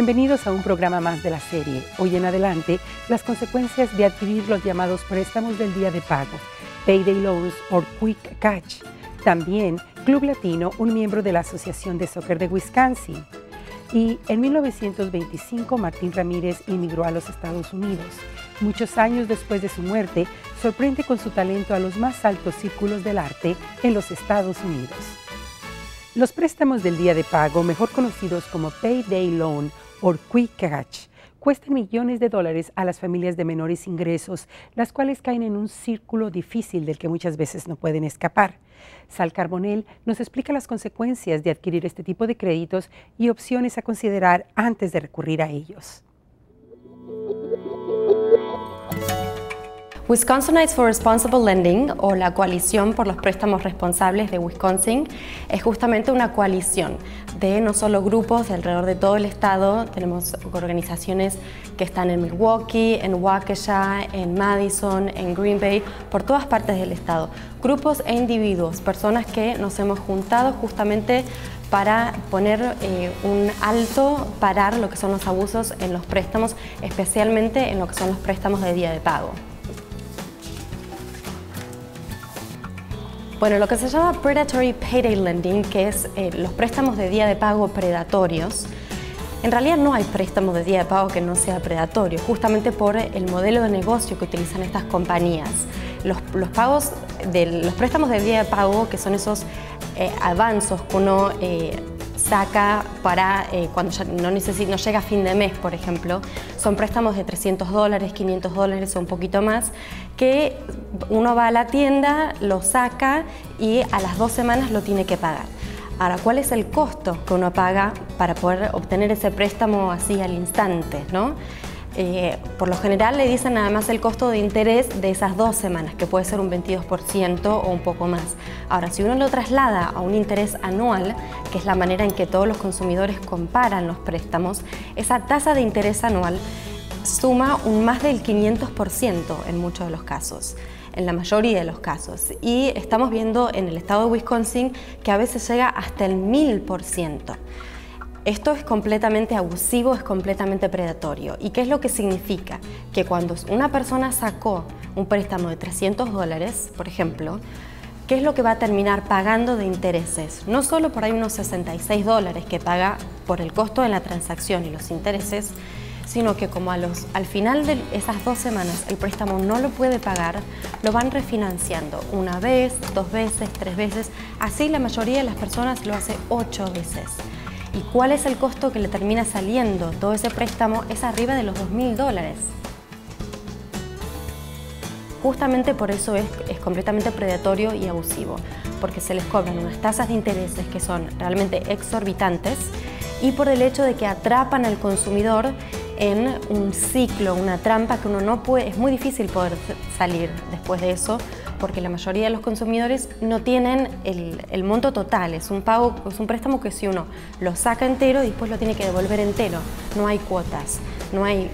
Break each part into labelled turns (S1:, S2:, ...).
S1: Bienvenidos a un programa más de la serie. Hoy en adelante, las consecuencias de adquirir los llamados préstamos del día de pago, Payday Loans o Quick Catch. También Club Latino, un miembro de la Asociación de Soccer de Wisconsin. Y en 1925, Martín Ramírez inmigró a los Estados Unidos. Muchos años después de su muerte, sorprende con su talento a los más altos círculos del arte en los Estados Unidos. Los préstamos del día de pago, mejor conocidos como Payday Loan o Quick Catch, cuestan millones de dólares a las familias de menores ingresos, las cuales caen en un círculo difícil del que muchas veces no pueden escapar. Sal Carbonell nos explica las consecuencias de adquirir este tipo de créditos y opciones a considerar antes de recurrir a ellos.
S2: Wisconsinites for Responsible Lending, o la Coalición por los Préstamos Responsables de Wisconsin, es justamente una coalición de no solo grupos de alrededor de todo el estado. Tenemos organizaciones que están en Milwaukee, en Waukesha, en Madison, en Green Bay, por todas partes del estado. Grupos e individuos, personas que nos hemos juntado justamente para poner un alto, parar lo que son los abusos en los préstamos, especialmente en lo que son los préstamos de día de pago. Bueno, lo que se llama Predatory Payday Lending, que es los préstamos de día de pago predatorios, en realidad no hay préstamo de día de pago que no sea predatorio, justamente por el modelo de negocio que utilizan estas compañías. Los préstamos de día de pago, que son esos avanzos que uno saca para cuando ya no llega a fin de mes, por ejemplo, son préstamos de $300, $500 o un poquito más, que uno va a la tienda, lo saca y a las 2 semanas lo tiene que pagar. Ahora, ¿cuál es el costo que uno paga para poder obtener ese préstamo así al instante, ¿no? Por lo general le dicen nada más el costo de interés de esas 2 semanas, que puede ser un 22% o un poco más. Ahora, si uno lo traslada a un interés anual, que es la manera en que todos los consumidores comparan los préstamos, esa tasa de interés anual suma un más del 500% en muchos de los casos, en la mayoría de los casos. Y estamos viendo en el estado de Wisconsin que a veces llega hasta el 1000%. Esto es completamente abusivo, es completamente predatorio. ¿Y qué es lo que significa? Que cuando una persona sacó un préstamo de $300, por ejemplo, ¿qué es lo que va a terminar pagando de intereses? No solo por ahí unos $66 que paga por el costo de la transacción y los intereses, sino que como al final de esas 2 semanas el préstamo no lo puede pagar, lo van refinanciando una vez, 2 veces, 3 veces. Así la mayoría de las personas lo hace 8 veces. ¿Y cuál es el costo que le termina saliendo? Todo ese préstamo es arriba de los $2000. Justamente por eso es completamente predatorio y abusivo, porque se les cobran unas tasas de intereses que son realmente exorbitantes y por el hecho de que atrapan al consumidor en un ciclo, una trampa que uno no puede, es muy difícil poder salir después de eso, porque la mayoría de los consumidores no tienen el monto total. Es un préstamo que si uno lo saca entero, después lo tiene que devolver entero. No hay cuotas, no hay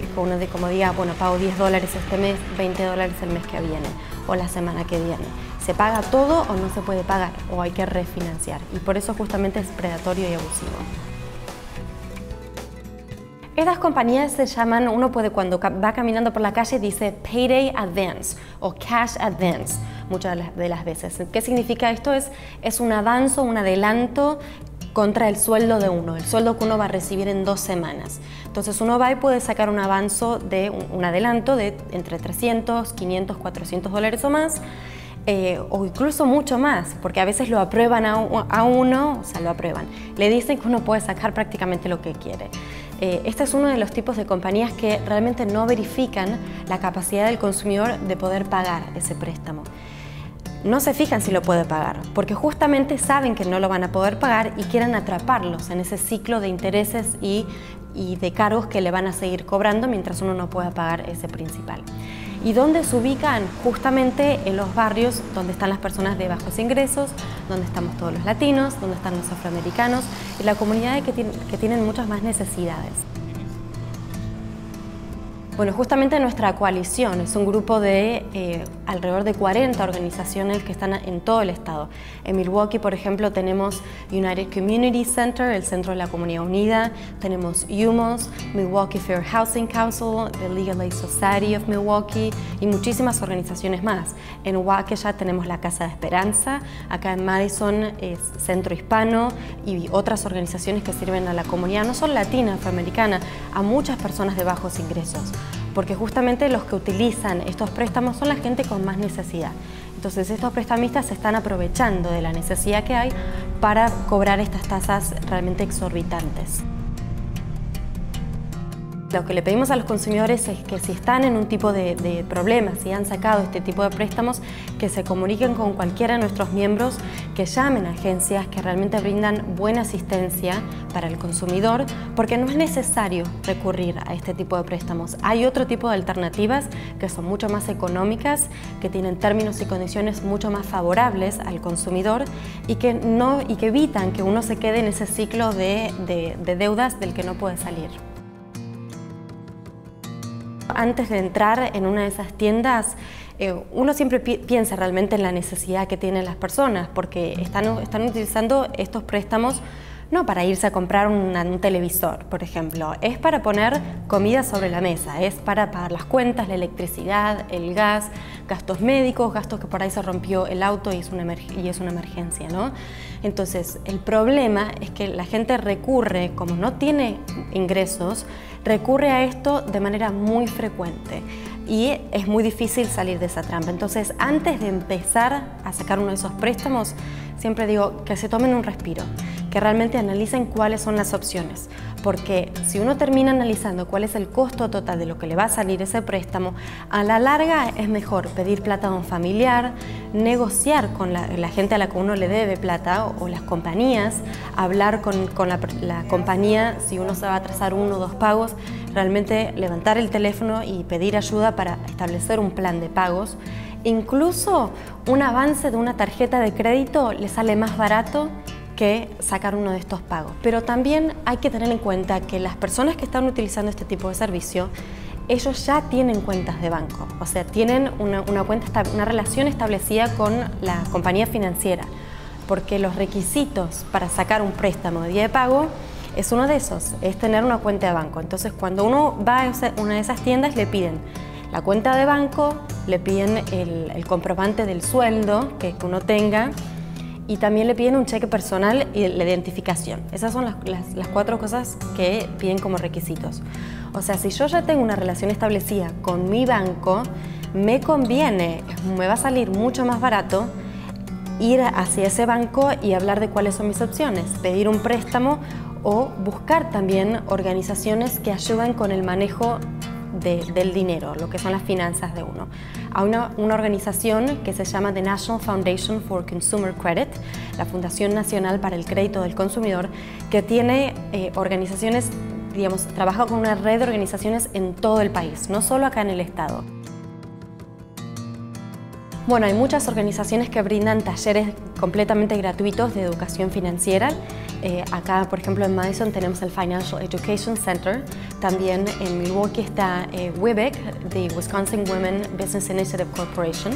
S2: como diga, bueno, pago $10 este mes, $20 el mes que viene o la semana que viene. Se paga todo o no se puede pagar o hay que refinanciar, y por eso justamente es predatorio y abusivo. Estas compañías se llaman, uno puede cuando va caminando por la calle dice Payday Advance o Cash Advance muchas de las veces. ¿Qué significa esto? Es un avance, un adelanto contra el sueldo de uno, el sueldo que uno va a recibir en 2 semanas. Entonces uno va y puede sacar un adelanto de entre $300, $500, $400 o más, o incluso mucho más, porque a veces lo aprueban a uno, o sea, lo aprueban. Le dicen que uno puede sacar prácticamente lo que quiere. Este es uno de los tipos de compañías que realmente no verifican la capacidad del consumidor de poder pagar ese préstamo. No se fijan si lo puede pagar, porque justamente saben que no lo van a poder pagar y quieren atraparlos en ese ciclo de intereses y de cargos que le van a seguir cobrando mientras uno no pueda pagar ese principal. ¿Y dónde se ubican? Justamente en los barrios donde están las personas de bajos ingresos, donde estamos todos los latinos, donde están los afroamericanos y la comunidad que tienen muchas más necesidades. Bueno, justamente nuestra coalición es un grupo de alrededor de 40 organizaciones que están en todo el estado. En Milwaukee, por ejemplo, tenemos United Community Center, el Centro de la Comunidad Unida, tenemos UMOS, Milwaukee Fair Housing Council, the Legal Aid Society of Milwaukee y muchísimas organizaciones más. En Waukesha tenemos la Casa de Esperanza, acá en Madison es Centro Hispano y otras organizaciones que sirven a la comunidad, no solo latina, afroamericana, a muchas personas de bajos ingresos, porque justamente los que utilizan estos préstamos son la gente con más necesidad. Entonces estos prestamistas se están aprovechando de la necesidad que hay para cobrar estas tasas realmente exorbitantes. Lo que le pedimos a los consumidores es que si están en un tipo de problemas, si han sacado este tipo de préstamos, que se comuniquen con cualquiera de nuestros miembros, que llamen a agencias que realmente brindan buena asistencia para el consumidor, porque no es necesario recurrir a este tipo de préstamos. Hay otro tipo de alternativas que son mucho más económicas, que tienen términos y condiciones mucho más favorables al consumidor y que evitan que uno se quede en ese ciclo de deudas del que no puede salir. Antes de entrar en una de esas tiendas, uno siempre piensa realmente en la necesidad que tienen las personas, porque están utilizando estos préstamos no para irse a comprar un televisor, por ejemplo, es para poner comida sobre la mesa, es para pagar las cuentas, la electricidad, el gas, gastos médicos, gastos que por ahí se rompió el auto y es una emergencia, ¿no? Entonces, el problema es que la gente recurre, como no tiene ingresos, recurre a esto de manera muy frecuente y es muy difícil salir de esa trampa. Entonces, antes de empezar a sacar uno de esos préstamos, siempre digo que se tomen un respiro, que realmente analicen cuáles son las opciones, porque si uno termina analizando cuál es el costo total de lo que le va a salir ese préstamo, a la larga es mejor pedir plata a un familiar, negociar con la gente a la que uno le debe plata o las compañías, hablar con la compañía si uno se va a atrasar 1 o 2 pagos, realmente levantar el teléfono y pedir ayuda para establecer un plan de pagos. Incluso un avance de una tarjeta de crédito le sale más barato que sacar uno de estos pagos. Pero también hay que tener en cuenta que las personas que están utilizando este tipo de servicio, ellos ya tienen cuentas de banco, o sea, tienen una relación establecida con la compañía financiera, porque los requisitos para sacar un préstamo de día de pago es uno de esos, es tener una cuenta de banco. Entonces, cuando uno va a una de esas tiendas, le piden la cuenta de banco, le piden el comprobante del sueldo que uno tenga y también le piden un cheque personal y la identificación. Esas son las 4 cosas que piden como requisitos. O sea, si yo ya tengo una relación establecida con mi banco, me conviene, me va a salir mucho más barato ir hacia ese banco y hablar de cuáles son mis opciones, pedir un préstamo o buscar también organizaciones que ayuden con el manejo del dinero, lo que son las finanzas de uno. Hay una organización que se llama The National Foundation for Consumer Credit, la Fundación Nacional para el Crédito del Consumidor, que tiene organizaciones, digamos, trabaja con una red de organizaciones en todo el país, no solo acá en el estado. Bueno, hay muchas organizaciones que brindan talleres completamente gratuitos de educación financiera. Acá, por ejemplo, en Madison tenemos el Financial Education Center. También en Milwaukee está WIBEC, the Wisconsin Women Business Initiative Corporation,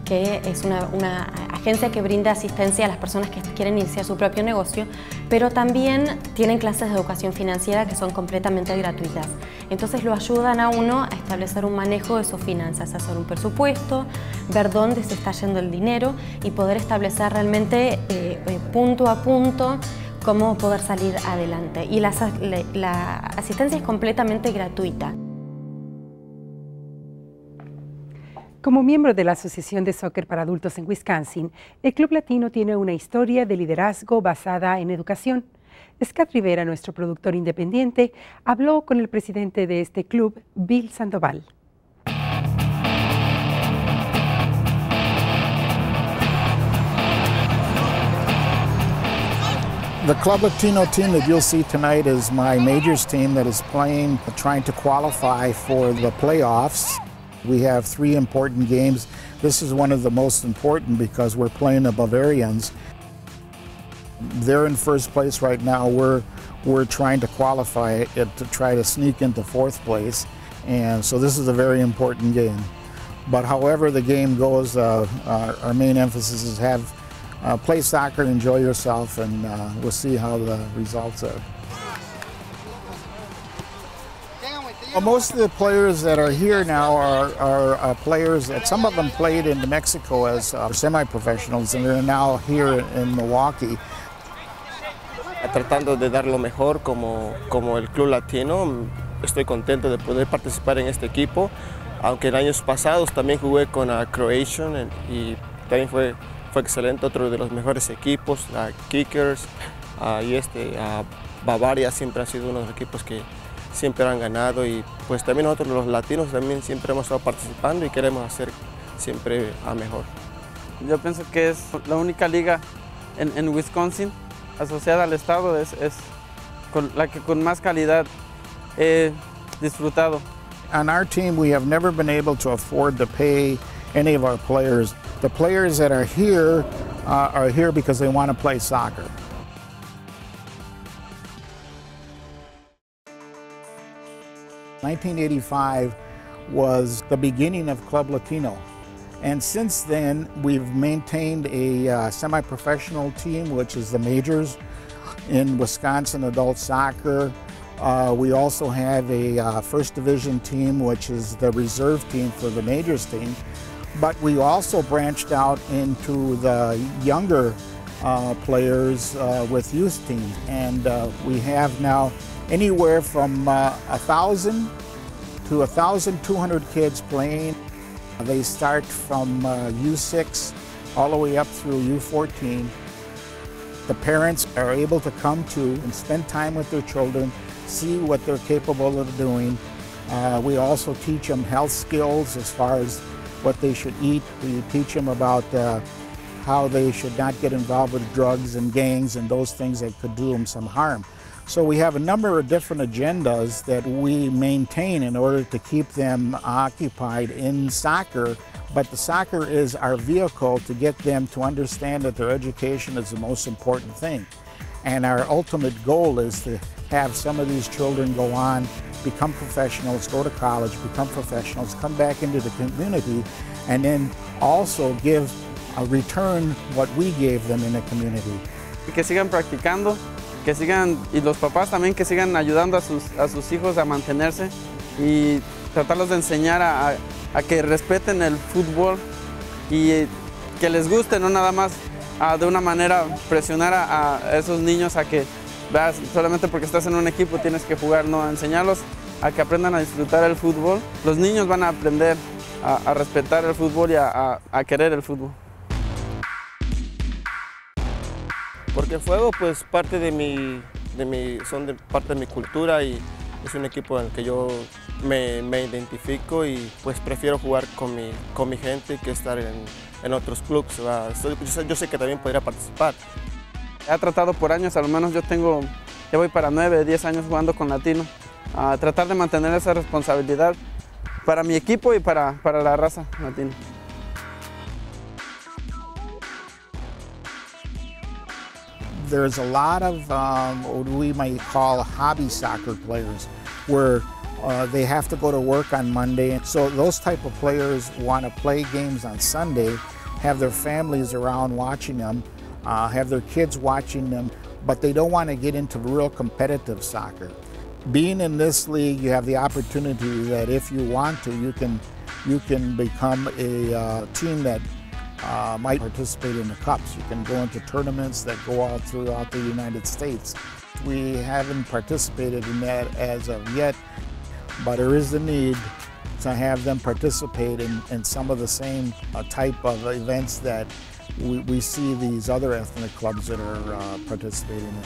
S2: que es una agencia que brinda asistencia a las personas que quieren iniciar su propio negocio, pero también tienen clases de educación financiera que son completamente gratuitas. Entonces lo ayudan a uno a establecer un manejo de sus finanzas, hacer un presupuesto, ver dónde se está yendo el dinero y poder establecer realmente punto a punto cómo poder salir adelante. Y la asistencia es completamente gratuita.
S1: Como miembro de la Asociación de Soccer para Adultos en Wisconsin, el Club Latino tiene una historia de liderazgo basada en educación. Scott Rivera, nuestro productor independiente, habló con el presidente de este club, Bill Sandoval.
S3: The Club Latino team that you'll see tonight is my majors team that is trying to qualify for the playoffs. We have 3 important games. This is one of the most important because we're playing the Bavarians. They're in first place right now. We're trying to qualify it to try to sneak into 4th place. And so this is a very important game. But however the game goes, our main emphasis is play soccer, enjoy yourself, and we'll see how the results are. Well, most of the players that are here now are players that some of them played in Mexico as semi-professionals, and they're now here in Milwaukee.
S4: Tratando de dar lo mejor como el Club Latino. Estoy contento de poder participar en este equipo, aunque en años pasados también jugué con Croatian y también fue excelente, otro de los mejores equipos, Kickers, y Bavaria siempre ha sido uno de los equipos que siempre han ganado, y pues también nosotros los latinos también siempre hemos estado participando y queremos hacer siempre a mejor.
S5: Yo pienso que es la única liga en Wisconsin asociada al estado, es la que con más calidad he disfrutado.
S3: On our team, we have never been able to afford to pay any of our players. The players that are here because they want to play soccer. In 1985 was the beginning of Club Latino. And since then, we've maintained a semi-professional team, which is the majors in Wisconsin adult soccer. We also have a first division team, which is the reserve team for the majors team. But we also branched out into the younger players with youth teams. And we have now anywhere from 1,000 to 1,200 kids playing. They start from U6 all the way up through U14. The parents are able to come to and spend time with their children, see what they're capable of doing. We also teach them health skills as far as what they should eat. We teach them about how they should not get involved with drugs and gangs and those things that could do them some harm. So we have a number of different agendas that we maintain in order to keep them occupied in soccer, but the soccer is our vehicle to get them to understand that their education is the most important thing. And our ultimate goal is to have some of these children go on, become professionals, go to college, become professionals, come back into the community, and then also give a return what we gave them in the community.
S5: Y que sigan practicando, que sigan, y los papás también que sigan ayudando a sus hijos a mantenerse y tratarlos de enseñar a que respeten el fútbol y que les guste, no nada más de una manera presionar a esos niños a que veas, solamente porque estás en un equipo tienes que jugar, no, enseñarlos a que aprendan a disfrutar el fútbol. Los niños van a aprender a respetar el fútbol y a querer el fútbol.
S4: Porque el fuego pues parte son parte de mi cultura y es un equipo en el que yo me identifico y pues prefiero jugar con mi gente que estar en otros clubes. Yo sé que también podría participar.
S5: He tratado por años, al menos ya voy para 9, 10 años jugando con Latino, a tratar de mantener esa responsabilidad para mi equipo y para la raza latina.
S3: There's a lot of what we might call hobby soccer players where they have to go to work on Monday. And so those type of players want to play games on Sunday, have their families around watching them, have their kids watching them, but they don't want to get into real competitive soccer. Being in this league, you have the opportunity that if you want to, you can become a team that might participate in the cups. You can go into tournaments that go all throughout the United States. We haven't participated in that as of yet, but there is the need to have them participate in some of the same type of events that we see these other ethnic clubs that are participating in.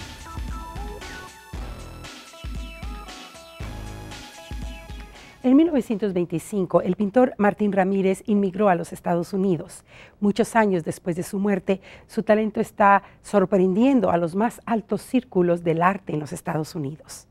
S1: En 1925, el pintor Martín Ramírez inmigró a los Estados Unidos. Muchos años después de su muerte, su talento está sorprendiendo a los más altos círculos del arte en los Estados Unidos.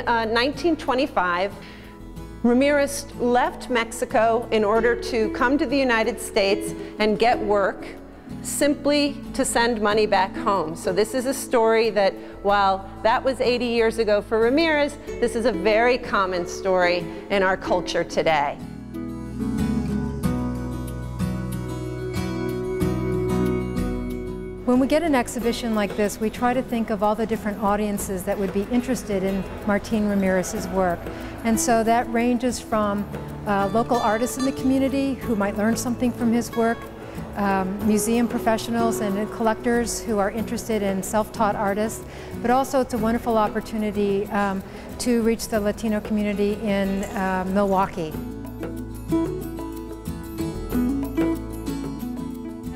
S6: 1925, Ramirez left Mexico in order to come to the United States and get work, simply to send money back home. So this is a story that, while that was 80 years ago for Ramirez, this is a very common story in our culture today.
S7: When we get an exhibition like this, we try to think of all the different audiences that would be interested in Martin Ramirez's work. And so that ranges from local artists in the community who might learn something from his work, museum professionals and collectors who are interested in self-taught artists, but also it's a wonderful opportunity to reach the Latino community in Milwaukee.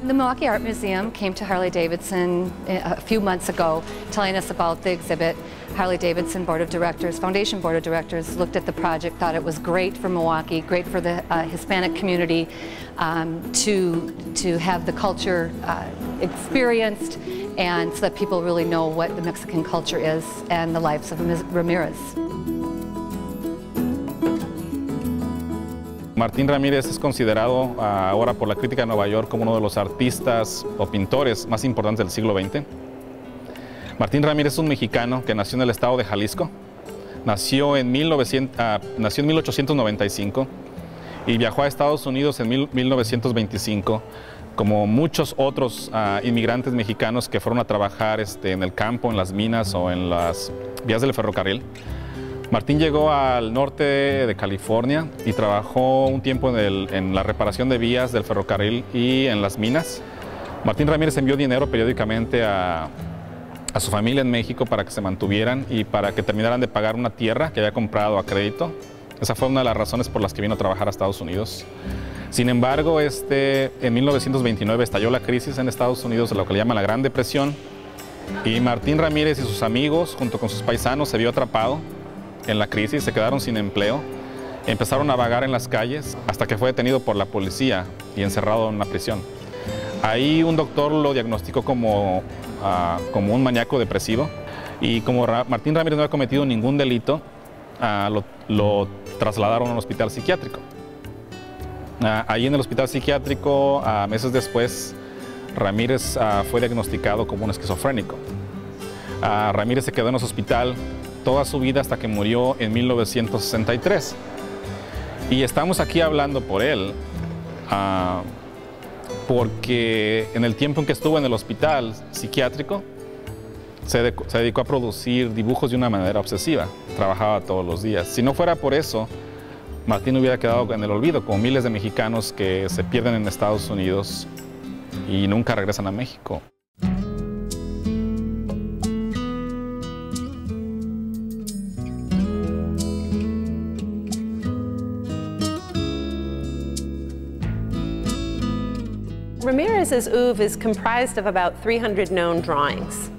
S8: The Milwaukee Art Museum came to Harley-Davidson a few months ago telling us about the exhibit. Harley-Davidson Board of Directors, Foundation Board of Directors looked at the project, thought it was great for Milwaukee, great for the Hispanic community to have the culture experienced, and so that people really know what the Mexican culture is and the lives of Ramirez.
S9: Martín Ramírez es considerado ahora por la crítica de Nueva York como uno de los artistas o pintores más importantes del siglo XX. Martín Ramírez es un mexicano que nació en el estado de Jalisco. Nació en 1895 y viajó a Estados Unidos en 1925, como muchos otros inmigrantes mexicanos que fueron a trabajar en el campo, en las minas o en las vías del ferrocarril. Martín llegó al norte de California y trabajó un tiempo en la reparación de vías del ferrocarril y en las minas. Martín Ramírez envió dinero periódicamente a su familia en México para que se mantuvieran y para que terminaran de pagar una tierra que había comprado a crédito. Esa fue una de las razones por las que vino a trabajar a Estados Unidos. Sin embargo, en 1929 estalló la crisis en Estados Unidos, de lo que le llaman la Gran Depresión, y Martín Ramírez y sus amigos, junto con sus paisanos, se vio atrapado en la crisis, se quedaron sin empleo, empezaron a vagar en las calles hasta que fue detenido por la policía y encerrado en una prisión. Ahí un doctor lo diagnosticó como un maníaco depresivo, y como Martín Ramírez no había cometido ningún delito, lo trasladaron a un hospital psiquiátrico. Ahí en el hospital psiquiátrico, meses después, Ramírez fue diagnosticado como un esquizofrénico. Ramírez se quedó en ese hospital toda su vida hasta que murió en 1963. Y estamos aquí hablando por él, porque en el tiempo en que estuvo en el hospital psiquiátrico, se dedicó a producir dibujos de una manera obsesiva. Trabajaba todos los días. Si no fuera por eso, Martín hubiera quedado en el olvido, como miles de mexicanos que se pierden en Estados Unidos y nunca regresan a México.
S6: Ramirez's oeuvre is comprised of about 300 known drawings.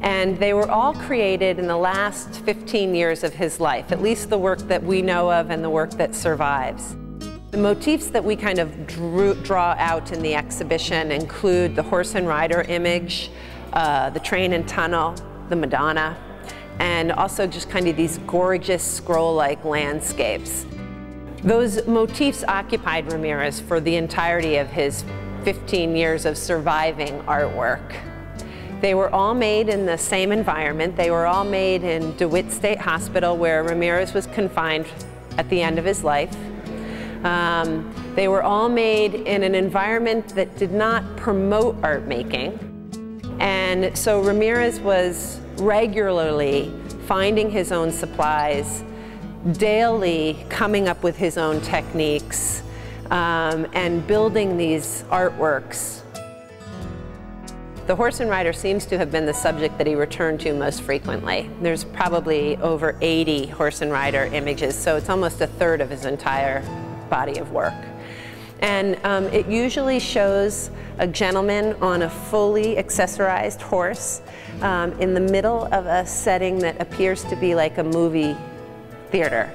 S6: And they were all created in the last 15 years of his life, at least the work that we know of and the work that survives. The motifs that we kind of draw out in the exhibition include the horse and rider image, the train and tunnel, the Madonna, and also just kind of these gorgeous scroll-like landscapes. Those motifs occupied Ramirez for the entirety of his 15 years of surviving artwork. They were all made in the same environment. They were all made in DeWitt State Hospital, where Ramirez was confined at the end of his life. They were all made in an environment that did not promote art making. And so Ramirez was regularly finding his own supplies, daily coming up with his own techniques, and building these artworks. The horse and rider seems to have been the subject that he returned to most frequently. There's probably over 80 horse and rider images, so it's almost a third of his entire body of work. And it usually shows a gentleman on a fully accessorized horse in the middle of a setting that appears to be like a movie theater.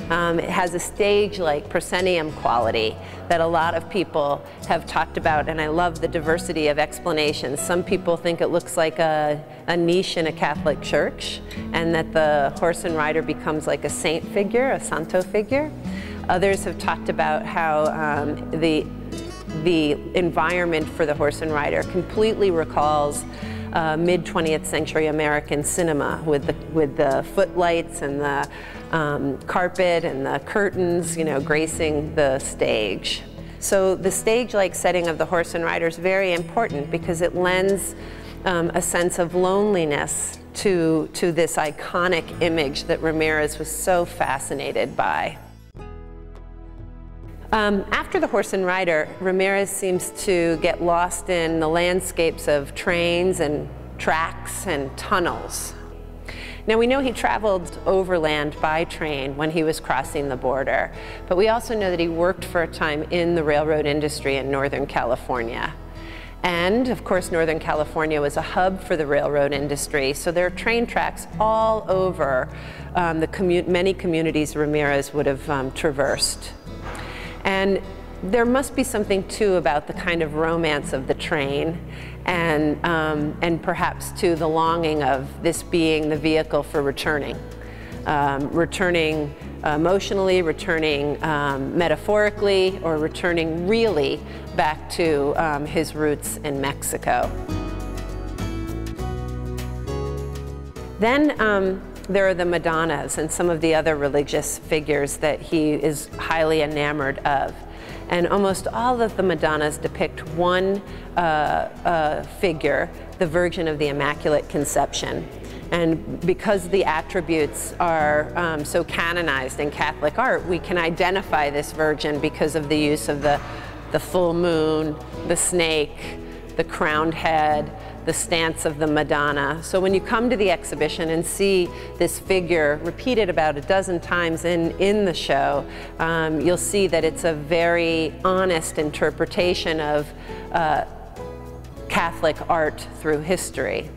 S6: It has a stage-like proscenium quality that a lot of people have talked about, and I love the diversity of explanations. Some people think it looks like a niche in a Catholic church, and that the horse and rider becomes like a saint figure, a santo figure. Others have talked about how the environment for the horse and rider completely recalls mid-20th century American cinema with the footlights and the carpet and the curtains, you know, gracing the stage. So the stage-like setting of the horse and rider is very important because it lends a sense of loneliness to this iconic image that Ramirez was so fascinated by. After the horse and rider, Ramirez seems to get lost in the landscapes of trains and tracks and tunnels. Now we know he traveled overland by train when he was crossing the border, but we also know that he worked for a time in the railroad industry in Northern California. And of course, Northern California was a hub for the railroad industry, so there are train tracks all over many communities Ramirez would have traversed. And there must be something too about the kind of romance of the train and perhaps too the longing of this being the vehicle for returning. Returning emotionally, returning metaphorically, or returning really back to his roots in Mexico. Then there are the Madonnas and some of the other religious figures that he is highly enamored of. And almost all of the Madonnas depict one figure, the Virgin of the Immaculate Conception. And because the attributes are so canonized in Catholic art, we can identify this Virgin because of the use of the full moon, the snake, the crowned head, the stance of the Madonna. So when you come to the exhibition and see this figure repeated about a dozen times in the show, you'll see that it's a very honest interpretation of Catholic art through history.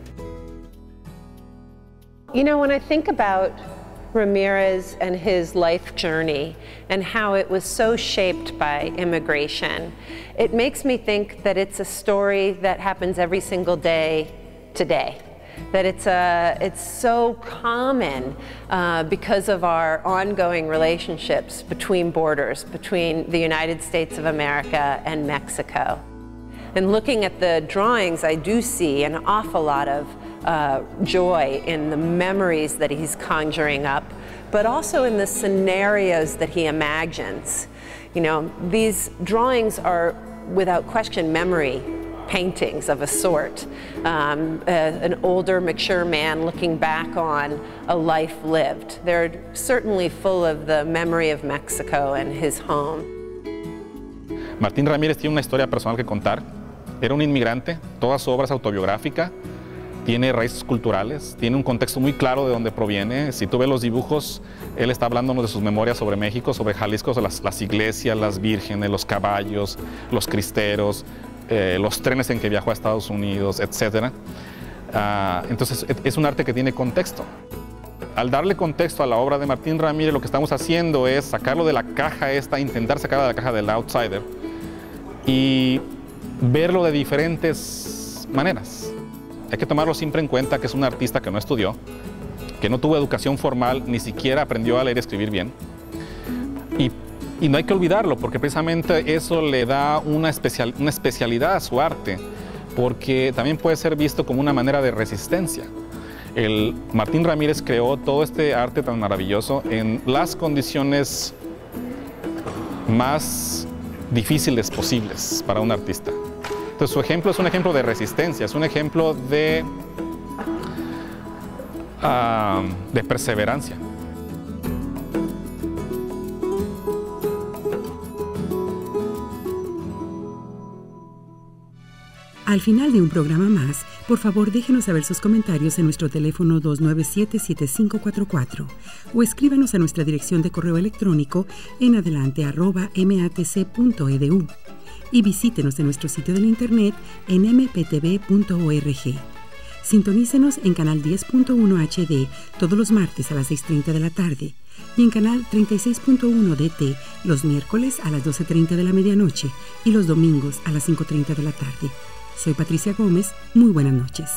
S6: You know, when I think about Ramirez and his life journey and how it was so shaped by immigration, it makes me think that it's a story that happens every single day today. That it's so common because of our ongoing relationships between borders, between the United States of America and Mexico. And looking at the drawings, I do see an awful lot of joy in the memories that he's conjuring up, but also in the scenarios that he imagines. You know, these drawings are, without question, memory paintings of a sort. An older, mature man looking back on a life lived. They're certainly full of the memory of Mexico and his home.
S9: Martín Ramírez tiene una historia personal que contar. Era un inmigrante, toda su obra es autobiográfica. Tiene raíces culturales, tiene un contexto muy claro de dónde proviene. Si tú ves los dibujos, él está hablándonos de sus memorias sobre México, sobre Jalisco, las iglesias, las vírgenes, los caballos, los cristeros, los trenes en que viajó a Estados Unidos, etc. Entonces es un arte que tiene contexto. Al darle contexto a la obra de Martín Ramírez, lo que estamos haciendo es sacarlo de la caja esta, intentar sacarlo de la caja del outsider y verlo de diferentes maneras. Hay que tomarlo siempre en cuenta que es un artista que no estudió, que no tuvo educación formal, ni siquiera aprendió a leer y escribir bien. Y no hay que olvidarlo, porque precisamente eso le da una especialidad a su arte, porque también puede ser visto como una manera de resistencia. Martín Ramírez creó todo este arte tan maravilloso en las condiciones más difíciles posibles para un artista. Entonces su ejemplo es un ejemplo de resistencia, es un ejemplo de perseverancia.
S1: Al final de un programa más, por favor déjenos saber sus comentarios en nuestro teléfono 297-7544 o escríbanos a nuestra dirección de correo electrónico en adelante@matc.edu. Y visítenos en nuestro sitio del internet en mptv.org. Sintonícenos en canal 10.1 HD todos los martes a las 6:30 de la tarde y en canal 36.1 DT los miércoles a las 12:30 de la medianoche y los domingos a las 5:30 de la tarde. Soy Patricia Gómez, muy buenas noches.